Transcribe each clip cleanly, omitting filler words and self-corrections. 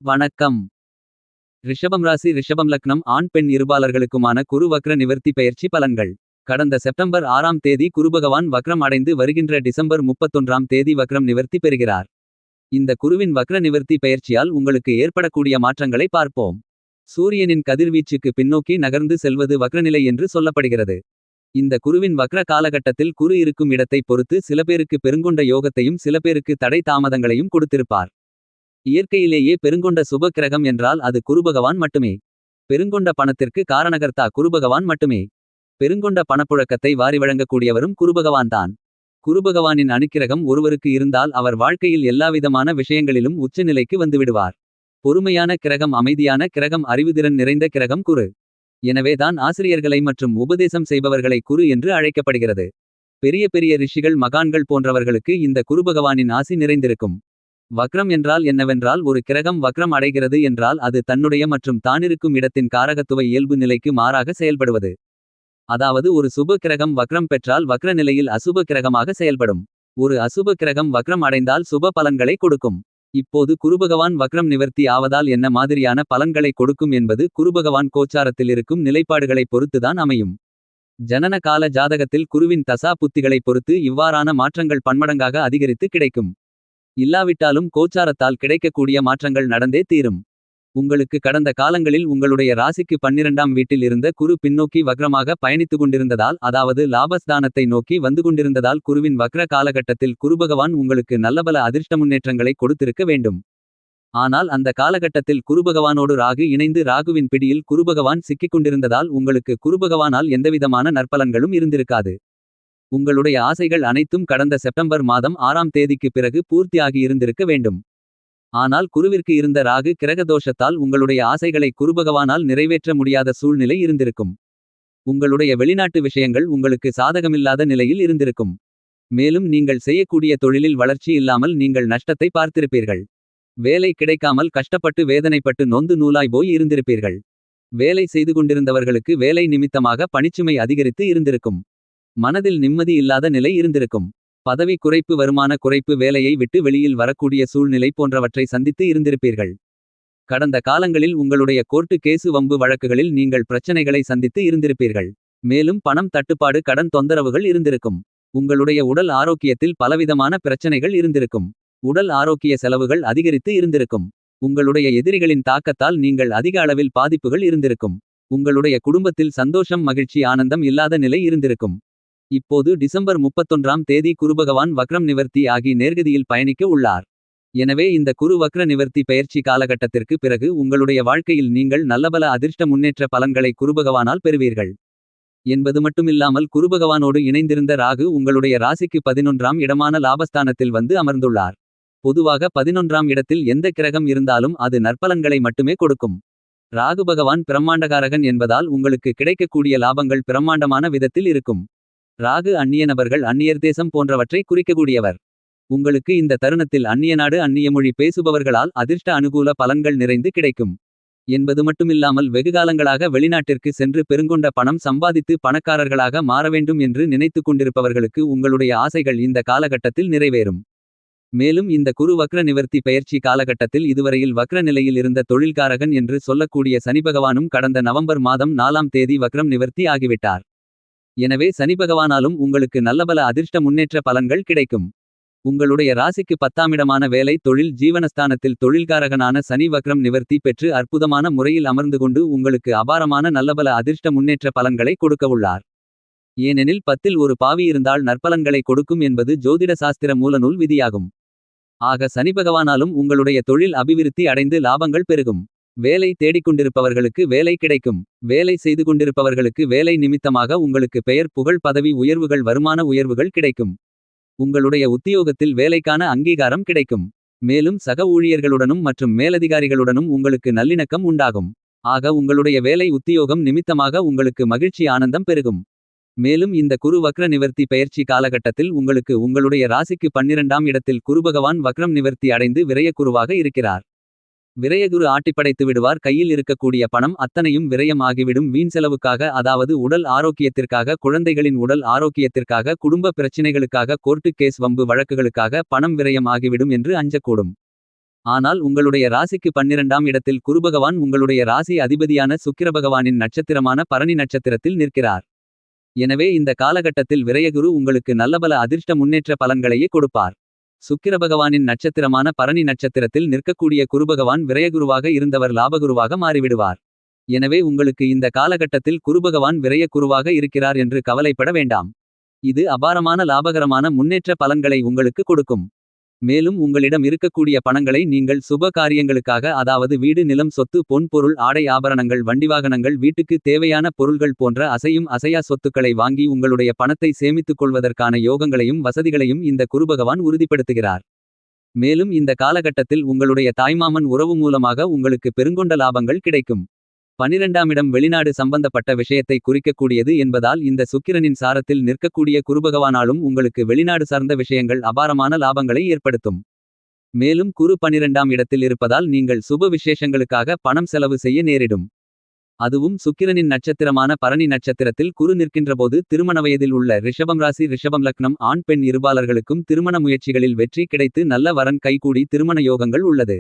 வணக்கம். ரிஷபம் ராசி ரிஷபம் லக்னம் ஆண் பெண் இருபாலர்களுக்குமான குரு வக்ர நிவர்த்தி பெயர்ச்சி பலன்கள். கடந்த செப்டம்பர் 6ஆம் தேதி குருபகவான் வக்ரம் அடைந்து வருகின்ற டிசம்பர் 31ஆம் தேதி வக்ரம் நிவர்த்தி பெறுகிறார். இந்த குருவின் வக்ர நிவர்த்தி பெயர்ச்சியால் உங்களுக்கு ஏற்படக்கூடிய மாற்றங்களை பார்ப்போம். சூரியனின் கதிர்வீச்சுக்கு பின்னோக்கி நகர்ந்து செல்வது வக்ரநிலை என்று சொல்லப்படுகிறது. இந்த குருவின் வக்ர காலகட்டத்தில் குரு இருக்கும் இடத்தை பொறுத்து சில பேருக்கு பெருங்கொண்ட யோகத்தையும் சில பேருக்கு தடை தாமதங்களையும் கொடுத்திருப்பார். இயற்கையிலேயே பெருங்கொண்ட சுப கிரகம் என்றால் அது குருபகவான் மட்டுமே. பெருங்கொண்ட பணத்திற்கு காரணகர்த்தா குருபகவான் மட்டுமே. பெருங்கொண்ட பணப்புழக்கத்தை வாரி வழங்கக்கூடியவரும் குருபகவான்தான். குருபகவானின் அனுக்கிரகம் ஒருவருக்கு இருந்தால் அவர் வாழ்க்கையில் எல்லாவிதமான விஷயங்களிலும் உச்சநிலைக்கு வந்துவிடுவார். பொறுமையான கிரகம், அமைதியான கிரகம், அறிவுதிறன் நிறைந்த கிரகம் குரு. எனவேதான் ஆசிரியர்களை மற்றும் உபதேசம் செய்பவர்களை குரு என்று அழைக்கப்படுகிறது. பெரிய பெரிய ரிஷிகள், மகான்கள் போன்றவர்களுக்கு இந்த குருபகவானின் ஆசி நிறைந்திருக்கும். வக்ரம் என்றால் என்னவென்றால், ஒரு கிரகம் வக்ரம் அடைகிறது என்றால் அது தன்னுடைய மற்றும் தானிருக்கும் இடத்தின் காரகத்துவ இயல்பு நிலைக்கு மாறாக செயல்படுவது. அதாவது ஒரு சுப கிரகம் வக்ரம் பெற்றால் வக்ர நிலையில் அசுப கிரகமாக செயல்படும். ஒரு அசுப கிரகம் வக்ரம் அடைந்தால் சுப பலன்களை கொடுக்கும். இப்போது குருபகவான் வக்ரம் நிவர்த்தி ஆவதால் என்ன மாதிரியான பலன்களை கொடுக்கும் என்பது குருபகவான் கோச்சாரத்தில் இருக்கும் நிலைப்பாடுகளை பொறுத்துதான் அமையும். ஜனன கால ஜாதகத்தில் குருவின் தசா புத்திகளை பொறுத்து இவ்வாறான மாற்றங்கள் பன்மடங்காக அதிகரித்து கிடைக்கும். இல்லாவிட்டாலும் கோச்சாரத்தால் கிடைக்கக்கூடிய மாற்றங்கள் நடந்தே தீரும். உங்களுக்கு கடந்த காலங்களில் உங்களுடைய ராசிக்கு 12ஆம் வீட்டில் இருந்த குரு பின்னோக்கி வக்ரமாக பயணித்துக்கொண்டிருந்ததால், அதாவது லாபஸ்தானத்தை நோக்கி வந்து கொண்டிருந்ததால் குருவின் வக்ர காலகட்டத்தில் குருபகவான் உங்களுக்கு நல்லபல அதிர்ஷ்ட முன்னேற்றங்களை கொடுத்திருக்க வேண்டும். ஆனால் அந்த காலகட்டத்தில் குருபகவானோடு ராகு இணைந்து ராகுவின் பிடியில் குருபகவான் சிக்கிக் கொண்டிருந்ததால் உங்களுக்கு குருபகவானால் எந்தவிதமான நற்பலன்களும் இருந்திருக்காது. உங்களுடைய ஆசைகள் அனைத்தும் கடந்த செப்டம்பர் மாதம் 6ஆம் தேதிக்கு பிறகு பூர்த்தியாகி இருந்திருக்க வேண்டும். ஆனால் குருவிற்கு இருந்த ராகு கிரகதோஷத்தால் உங்களுடைய ஆசைகளை குருபகவானால் நிறைவேற்ற முடியாத சூழ்நிலை இருந்திருக்கும். உங்களுடைய வெளிநாட்டு விஷயங்கள் உங்களுக்கு சாதகமில்லாத நிலையில் இருந்திருக்கும். மேலும் நீங்கள் செய்யக்கூடிய தொழிலில் வளர்ச்சி இல்லாமல் நீங்கள் நஷ்டத்தை பார்த்திருப்பீர்கள். வேலை கிடைக்காமல் கஷ்டப்பட்டு வேதனைப்பட்டு நொந்து நூலாய் போய் இருந்திருப்பீர்கள். வேலை செய்து கொண்டிருந்தவர்களுக்கு வேலை நிமித்தமாக பணிச்சுமை அதிகரித்து இருந்திருக்கும். மனதில் நிம்மதி இல்லாத நிலை இருந்திருக்கும். பதவி குறைப்பு, வருமான குறைப்பு, வேலையை விட்டு வெளியில் வரக்கூடிய சூழ்நிலை போன்றவற்றை சந்தித்து இருந்திருப்பீர்கள். கடந்த காலங்களில் உங்களுடைய கோர்ட்டு கேசு, வம்பு வழக்குகளில் நீங்கள் பிரச்சனைகளை சந்தித்து இருந்திருப்பீர்கள். மேலும் பணம் தட்டுப்பாடு, கடன் தொந்தரவுகள் இருந்திருக்கும். உங்களுடைய உடல் ஆரோக்கியத்தில் பலவிதமான பிரச்சனைகள் இருந்திருக்கும். உடல் ஆரோக்கிய செலவுகள் அதிகரித்து இருந்திருக்கும். உங்களுடைய எதிரிகளின் தாக்கத்தால் நீங்கள் அதிக அளவில் பாதிப்புகள் இருந்திருக்கும். உங்களுடைய குடும்பத்தில் சந்தோஷம், மகிழ்ச்சி, ஆனந்தம் இல்லாத நிலை இருந்திருக்கும். இப்போது டிசம்பர் 31ஆம் தேதி குருபகவான் வக்ரம் நிவர்த்தி ஆகி நேர்கதியில் பயணிக்க உள்ளார். எனவே இந்த குரு வக்ர நிவர்த்தி பெயர்ச்சி காலகட்டத்திற்கு பிறகு உங்களுடைய வாழ்க்கையில் நீங்கள் நல்லபல அதிர்ஷ்ட முன்னேற்ற பலன்களை குருபகவானால் பெறுவீர்கள் என்பது மட்டுமில்லாமல், குருபகவானோடு இணைந்திருந்த ராகு உங்களுடைய ராசிக்கு 11ஆம் இடமான லாபஸ்தானத்தில் வந்து அமர்ந்துள்ளார். பொதுவாக 11ஆம் இடத்தில் எந்த கிரகம் இருந்தாலும் அது நற்பலன்களை மட்டுமே கொடுக்கும். ராகு பகவான் பிரம்மாண்டகாரகன் என்பதால் உங்களுக்கு கிடைக்கக்கூடிய லாபங்கள் பிரம்மாண்டமான விதத்தில் இருக்கும். ராகு அந்நிய நபர்கள், அந்நியர் தேசம் போன்றவற்றை குறிக்கக்கூடியவர். உங்களுக்கு இந்த தருணத்தில் அந்நிய நாடு, அந்நிய மொழி பேசுபவர்களால் அதிர்ஷ்ட அனுகூல பலன்கள் நிறைந்து கிடைக்கும் என்பது மட்டுமில்லாமல், வெகுகாலங்களாக வெளிநாட்டிற்கு சென்று பெருங்கொண்ட பணம் சம்பாதித்து பணக்காரர்களாக மாறவேண்டும் என்று நினைத்து கொண்டிருப்பவர்களுக்கு உங்களுடைய ஆசைகள் இந்த காலகட்டத்தில் நிறைவேறும். மேலும் இந்த குரு வக்ர நிவர்த்தி பெயர்ச்சி காலகட்டத்தில் இதுவரையில் வக்ர நிலையில் இருந்த தொழில்காரகன் என்று சொல்லக்கூடிய சனிபகவானும் கடந்த நவம்பர் மாதம் 4ஆம் தேதி வக்ரம் நிவர்த்தி ஆகிவிட்டார். எனவே சனிபகவானாலும் உங்களுக்கு நல்லபல அதிர்ஷ்ட முன்னேற்ற பலன்கள் கிடைக்கும். உங்களுடைய ராசிக்கு 10ஆம் இடமான வேலை, தொழில், ஜீவனஸ்தானத்தில் தொழில்காரகனான சனி வக்ரம் நிவர்த்தி பெற்று அற்புதமான முறையில் அமர்ந்து கொண்டு உங்களுக்கு அபாரமான நல்லபல அதிர்ஷ்ட முன்னேற்ற பலன்களை கொடுக்கவுள்ளார். ஏனெனில் 10இல் ஒரு பாவி இருந்தால் நற்பலன்களை கொடுக்கும் என்பது ஜோதிட சாஸ்திர மூலநூல் விதியாகும். ஆக சனிபகவானாலும் உங்களுடைய தொழில் அபிவிருத்தி அடைந்து லாபங்கள் பெருகும். வேலை தேடிக்கொண்டிருப்பவர்களுக்கு வேலை கிடைக்கும். வேலை செய்து கொண்டிருப்பவர்களுக்கு வேலை நிமித்தமாக உங்களுக்கு பெயர், புகழ், பதவி உயர்வுகள், வருமான உயர்வுகள் கிடைக்கும். உங்களுடைய உத்தியோகத்தில் வேலைக்கான அங்கீகாரம் கிடைக்கும். மேலும் சக ஊழியர்களுடனும் மற்றும் மேலதிகாரிகளுடனும் உங்களுக்கு நல்லிணக்கம் உண்டாகும். ஆக உங்களுடைய வேலை, உத்தியோகம் நிமித்தமாக உங்களுக்கு மகிழ்ச்சி, ஆனந்தம் பெருகும். மேலும் இந்த குரு வக்ர நிவர்த்தி பெயர்ச்சி காலகட்டத்தில் உங்களுக்கு உங்களுடைய ராசிக்கு 12ஆம் இடத்தில் குருபகவான் வக்ரம் நிவர்த்தி அடைந்து விரயக்குருவாக இருக்கிறார். விரயகுரு ஆட்டிப்படைத்து விடுவார். கையில் இருக்கக்கூடிய பணம் அத்தனையும் விரயம் ஆகிவிடும். வீண் செலவுக்காக, அதாவது உடல் ஆரோக்கியத்திற்காக, குழந்தைகளின் உடல் ஆரோக்கியத்திற்காக, குடும்ப பிரச்சினைகளுக்காக, கோர்ட்டு கேஸ், வம்பு வழக்குகளுக்காக பணம் விரயம் ஆகிவிடும் என்று அஞ்சக்கூடும். ஆனால் உங்களுடைய ராசிக்கு 12ஆம் இடத்தில் குருபகவான் உங்களுடைய ராசி அதிபதியான சுக்கிரபகவானின் நட்சத்திரமான பரணி நட்சத்திரத்தில் நிற்கிறார். எனவே இந்த காலகட்டத்தில் விரயகுரு உங்களுக்கு நல்லபல அதிர்ஷ்ட முன்னேற்ற பலன்களையே கொடுப்பார். சுக்கிரபகவானின் நட்சத்திரமான பரணி நட்சத்திரத்தில் நிற்கக்கூடிய குருபகவான் விரயகுருவாக இருந்தவர் லாபகுருவாக மாறிவிடுவார். எனவே உங்களுக்கு இந்த காலகட்டத்தில் குருபகவான் விரய குருவாக இருக்கிறார் என்று கவலைப்பட வேண்டாம். இது அபாரமான லாபகரமான முன்னேற்ற பலன்களை உங்களுக்கு கொடுக்கும். மேலும் உங்களிடம் இருக்கக்கூடிய பணங்களை நீங்கள் சுப காரியங்களுக்காக, அதாவது வீடு, நிலம், சொத்து, பொன் பொருள், ஆடை ஆபரணங்கள், வண்டிவாகனங்கள், வீட்டுக்கு தேவையான பொருள்கள் போன்ற அசையும் அசையா சொத்துக்களை வாங்கி உங்களுடைய பணத்தை சேமித்துக் கொள்வதற்கான யோகங்களையும் வசதிகளையும் இந்த குருபகவான் உறுதிப்படுத்துகிறார். மேலும் இந்த காலகட்டத்தில் உங்களுடைய தாய்மாமன் உறவு மூலமாக உங்களுக்கு பெருங்கொண்ட லாபங்கள் கிடைக்கும். 12ஆம் இடம் வெளிநாடு சம்பந்தப்பட்ட விஷயத்தை குறிக்கக்கூடியது என்பதால் இந்த சுக்கிரனின் சாரத்தில் நிற்கக்கூடிய குருபகவானாலும் உங்களுக்கு வெளிநாடு சார்ந்த விஷயங்கள் அபாரமான லாபங்களை ஏற்படுத்தும். மேலும் குரு 12ஆம் இடத்தில் இருப்பதால் நீங்கள் சுப விசேஷங்களுக்காக பணம் செலவு செய்ய நேரிடும். அதுவும் சுக்கிரனின் நட்சத்திரமான பரணி நட்சத்திரத்தில் குரு நிற்கின்றபோது திருமண வயதில் உள்ள ரிஷபம் ராசி ரிஷபம் லக்னம் ஆண் பெண் இருபாலர்களுக்கும் திருமண முயற்சிகளில் வெற்றி கிடைத்து நல்ல வரன் கைகூடி திருமண யோகங்கள் உள்ளது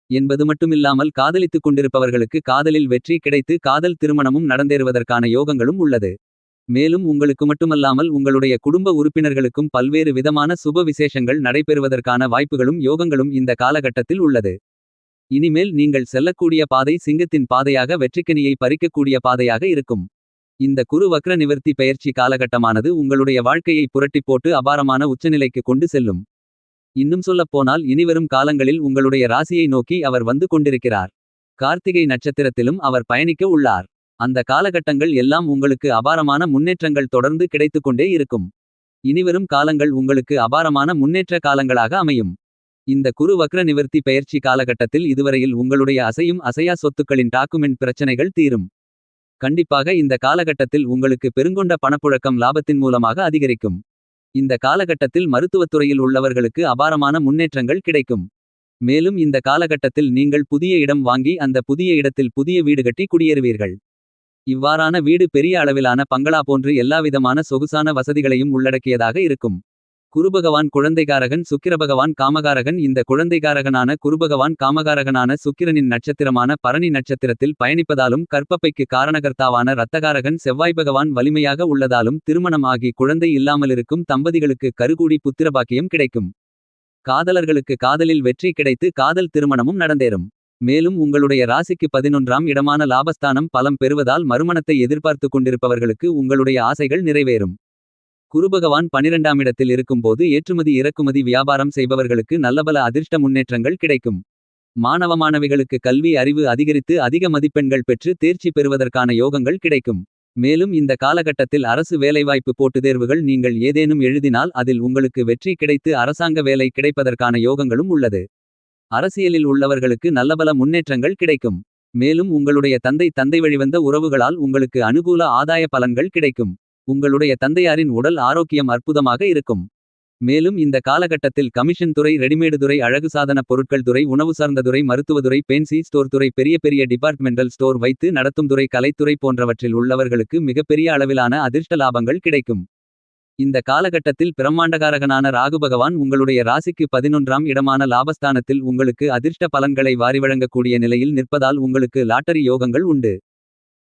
என்பது மட்டுமில்லாமல் காதலித்துக் கொண்டிருப்பவர்களுக்கு காதலில் வெற்றி கிடைத்து காதல் திருமணமும் நடந்தேறுவதற்கான யோகங்களும் உள்ளது. மேலும் உங்களுக்கு மட்டுமல்லாமல் உங்களுடைய குடும்ப உறுப்பினர்களுக்கும் பல்வேறு விதமான சுப விசேஷங்கள் நடைபெறுவதற்கான வாய்ப்புகளும் யோகங்களும் இந்த காலகட்டத்தில் உள்ளது. இனிமேல் நீங்கள் செல்லக்கூடிய பாதை சிங்கத்தின் பாதையாக வெற்றிக்கனியை பறிக்கக்கூடிய பாதையாக இருக்கும். இந்த குரு வக்ர நிவர்த்தி பெயர்ச்சி காலகட்டமானது உங்களுடைய வாழ்க்கையை புரட்டிப் போட்டு அபாரமான உச்சநிலைக்கு கொண்டு செல்லும். இன்னும் சொல்லப்போனால் இனிவரும் காலங்களில் உங்களுடைய ராசியை நோக்கி அவர் வந்து கொண்டிருக்கிறார். கார்த்திகை நட்சத்திரத்திலும் அவர் பயணிக்க உள்ளார். அந்த காலகட்டங்கள் எல்லாம் உங்களுக்கு அபாரமான முன்னேற்றங்கள் தொடர்ந்து கிடைத்துக்கொண்டே இருக்கும். இனிவரும் காலங்கள் உங்களுக்கு அபாரமான முன்னேற்ற காலங்களாக அமையும். இந்த குரு வக்ர நிவர்த்தி பெயர்ச்சி காலகட்டத்தில் இதுவரையில் உங்களுடைய அசையும் அசையா சொத்துக்களின் டாக்குமெண்ட் பிரச்சனைகள் தீரும். கண்டிப்பாக இந்த காலகட்டத்தில் உங்களுக்கு பெருங்கொண்ட பணப்புழக்கம் லாபத்தின் மூலமாக அதிகரிக்கும். இந்த காலகட்டத்தில் மருத்துவத்துறையில் உள்ளவர்களுக்கு அபாரமான முன்னேற்றங்கள் கிடைக்கும். மேலும் இந்த காலகட்டத்தில் நீங்கள் புதிய இடம் வாங்கி அந்த புதிய இடத்தில் புதிய வீடு கட்டி குடியேறுவீர்கள். இவ்வாறான வீடு பெரிய அளவிலான பங்களா போன்று எல்லாவிதமான சொகுசான வசதிகளையும் உள்ளடக்கியதாக இருக்கும். குருபகவான் குழந்தைகாரகன், சுக்கிரபகவான் காமகாரகன். இந்த குழந்தைகாரகனான குருபகவான் காமகாரகனான சுக்கிரனின் நட்சத்திரமான பரணி நட்சத்திரத்தில் பயணிப்பதாலும் கற்பப்பைக்கு காரணகர்த்தாவான இரத்தகாரகன் செவ்வாய் பகவான் வலிமையாக உள்ளதாலும் திருமணம் ஆகி குழந்தை இல்லாமலிருக்கும் தம்பதிகளுக்கு கருகூடி புத்திரபாக்கியம் கிடைக்கும். காதலர்களுக்கு காதலில் வெற்றி கிடைத்து காதல் திருமணமும் நடந்தேறும். மேலும் உங்களுடைய ராசிக்கு 11ஆம் இடமான லாபஸ்தானம் பலம் பெறுவதால் மறுமணத்தை எதிர்பார்த்து கொண்டிருப்பவர்களுக்கு உங்களுடைய ஆசைகள் நிறைவேறும். குருபகவான் 12ஆம் இடத்தில் இருக்கும்போது ஏற்றுமதி இறக்குமதி வியாபாரம் செய்பவர்களுக்கு நல்லபல அதிர்ஷ்ட முன்னேற்றங்கள் கிடைக்கும். மாணவ மாணவிகளுக்கு கல்வி அறிவு அதிகரித்து அதிக மதிப்பெண்கள் பெற்று தேர்ச்சி பெறுவதற்கான யோகங்கள் கிடைக்கும். மேலும் இந்த காலகட்டத்தில் அரசு வேலைவாய்ப்பு போட்டுத் தேர்வுகள் நீங்கள் ஏதேனும் எழுதினால் அதில் உங்களுக்கு வெற்றி கிடைத்து அரசாங்க வேலை கிடைப்பதற்கான யோகங்களும் உள்ளது. அரசியலில் உள்ளவர்களுக்கு நல்லபல முன்னேற்றங்கள் கிடைக்கும். மேலும் உங்களுடைய தந்தை வழிவந்த உறவுகளால் உங்களுக்கு அனுகூல ஆதாய பலன்கள் கிடைக்கும். உங்களுடைய தந்தையாரின் உடல் ஆரோக்கியம் அற்புதமாக இருக்கும். மேலும் இந்த காலகட்டத்தில் கமிஷன் துறை, ரெடிமேடு துறை, அழகு சாதன பொருட்கள் துறை, உணவு சார்ந்த துறை, மருத்துவதுறை, பென்சி ஸ்டோர் துறை, பெரிய பெரிய டிபார்ட்மெண்டல் ஸ்டோர் வைத்து நடத்தும் துறை, கலைத்துறை போன்றவற்றில் உள்ளவர்களுக்கு மிகப்பெரிய அளவிலான அதிர்ஷ்ட லாபங்கள் கிடைக்கும். இந்த காலகட்டத்தில் பிரம்மாண்டகாரகனான ராகு பகவான் உங்களுடைய ராசிக்கு 11ஆம் இடமான லாபஸ்தானத்தில் உங்களுக்கு அதிர்ஷ்ட பலன்களை வாரி வழங்கக்கூடிய நிலையில் நிற்பதால் உங்களுக்கு லாட்டரி யோகங்கள் உண்டு.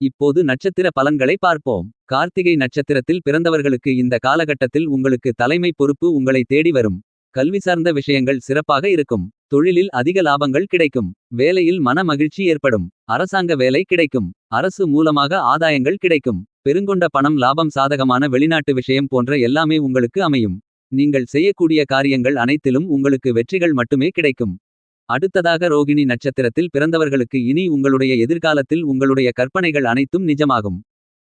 இப்போது நட்சத்திர பலன்களை பார்ப்போம். கார்த்திகை நட்சத்திரத்தில் பிறந்தவர்களுக்கு இந்த காலகட்டத்தில் உங்களுக்கு தலைமை பொறுப்பு உங்களை தேடி வரும். கல்வி சார்ந்த விஷயங்கள் சிறப்பாக இருக்கும். தொழிலில் அதிக லாபங்கள் கிடைக்கும். வேலையில் மன மகிழ்ச்சி ஏற்படும். அரசாங்க வேலை கிடைக்கும். அரசு மூலமாக ஆதாயங்கள் கிடைக்கும். பெருங்கொண்ட பணம் லாபம் சாதகமான வெளிநாட்டு விஷயம் போன்ற எல்லாமே உங்களுக்கு அமையும். நீங்கள் செய்யக்கூடிய காரியங்கள் அனைத்திலும் உங்களுக்கு வெற்றிகள் மட்டுமே கிடைக்கும். அடுத்ததாக ரோகிணி நட்சத்திரத்தில் பிறந்தவர்களுக்கு இனி உங்களுடைய எதிர்காலத்தில் உங்களுடைய கற்பனைகள் அனைத்தும் நிஜமாகும்.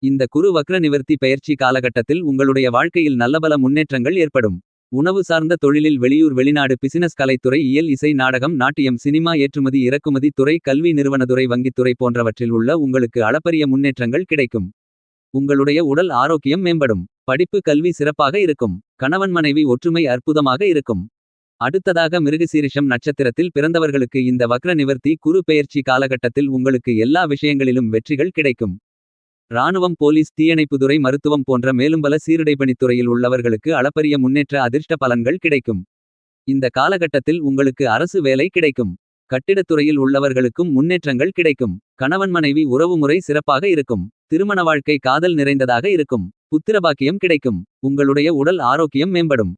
இந்த குரு வக்ர நிவர்த்தி பெயர்ச்சி காலகட்டத்தில் உங்களுடைய வாழ்க்கையில் நல்லபல முன்னேற்றங்கள் ஏற்படும். உணவு சார்ந்த தொழிலில் வெளியூர் வெளிநாடு பிசினஸ் கலைத்துறை இயல் இசை நாடகம் நாட்டியம் சினிமா ஏற்றுமதி இறக்குமதி துறை கல்வி நிறுவனத்துறை வங்கித்துறை போன்றவற்றில் உள்ள உங்களுக்கு அளப்பரிய முன்னேற்றங்கள் கிடைக்கும். உங்களுடைய உடல் ஆரோக்கியம் மேம்படும். படிப்பு கல்வி சிறப்பாக இருக்கும். கணவன் மனைவி ஒற்றுமை அற்புதமாக இருக்கும். அடுத்ததாக மிருகசீரிஷம் நட்சத்திரத்தில் பிறந்தவர்களுக்கு இந்த வக்ர நிவர்த்தி குரு பெயர்ச்சி காலகட்டத்தில் உங்களுக்கு எல்லா விஷயங்களிலும் வெற்றிகள் கிடைக்கும். இராணுவம், போலீஸ், தீயணைப்புத்துறை, மருத்துவம் போன்ற மேலும் பல சீருடைபணித்துறையில் உள்ளவர்களுக்கு அளப்பரிய முன்னேற்ற அதிர்ஷ்ட பலன்கள் கிடைக்கும். இந்த காலகட்டத்தில் உங்களுக்கு அரசு வேலை கிடைக்கும். கட்டிடத்துறையில் உள்ளவர்களுக்கும் முன்னேற்றங்கள் கிடைக்கும். கணவன் மனைவி உறவுமுறை சிறப்பாக இருக்கும். திருமண வாழ்க்கை காதல் நிறைந்ததாக இருக்கும். புத்திரபாக்கியம் கிடைக்கும். உங்களுடைய உடல் ஆரோக்கியம் மேம்படும்.